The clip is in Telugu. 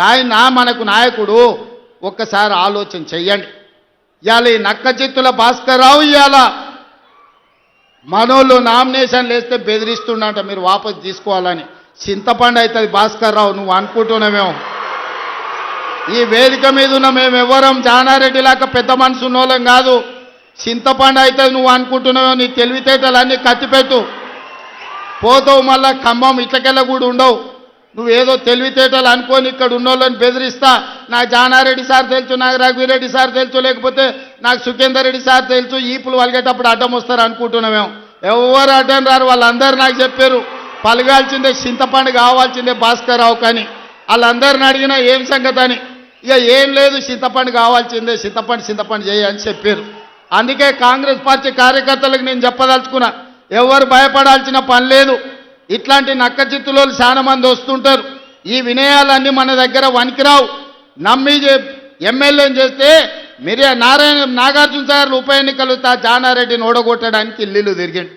ఆయన మనకు నాయకుడు. ఒక్కసారి ఆలోచన చెయ్యండి. ఇవాళ ఈ నక్క చిత్తుల భాస్కర్ రావు ఇవాళ మనోళ్ళు నామినేషన్లు వేస్తే బెదిరిస్తుండంట మీరు వాపసు తీసుకోవాలని. చింతపండు అవుతుంది భాస్కర్ రావు, నువ్వు అనుకుంటున్నామేమో. ఈ వేదిక మీద ఉన్న మేము ఎవరం జానారెడ్డి లాగా పెద్ద మనసు ఉన్నోళ్ళం కాదు. చింతపండు అవుతుంది నువ్వు అనుకుంటున్నావో, నీ తెలివితేటలన్నీ కత్తిపెట్టు, పోతావు మళ్ళా ఖమ్మం ఇట్లకెళ్ళ కూడా ఉండవు. నువ్వేదో తెలివితేటలు అనుకొని ఇక్కడ ఉన్నోళ్ళని బెదిరిస్తా. నాకు జానారెడ్డి సార్ తెలుసు, నాకు రఘువీరెడ్డి సార్ తెలుసు, లేకపోతే నాకు సుఖేందర్ రెడ్డి సార్ తెలుసు, ఈపులు వలిగేటప్పుడు అడ్డం వస్తారు అనుకుంటున్నామేమో. ఎవరు అడ్డం రారు, వాళ్ళందరూ నాకు చెప్పారు పలగాల్సిందే చింతపండు కావాల్సిందే భాస్కర్ రావు కానీ. వాళ్ళందరిని అడిగినా ఏం సంగతి అని. ఇక ఏం లేదు చింతపండు కావాల్సిందే, చింతపండు చేయని చెప్పారు. అందుకే కాంగ్రెస్ పార్టీ కార్యకర్తలకు నేను చెప్పదలుచుకున్నా, ఎవరు భయపడాల్సిన పని లేదు. ఇట్లాంటి నక్క చిత్తులో చాలా మంది వస్తుంటారు. ఈ వినయాలన్నీ మన దగ్గర వనికిరావు. నమ్మి ఎమ్మెల్యేని చేస్తే నాగార్జున సాగర్ ఉప ఎన్నికలు జానారెడ్డిని ఓడగొట్టడానికి ఇల్లు తిరిగిండు.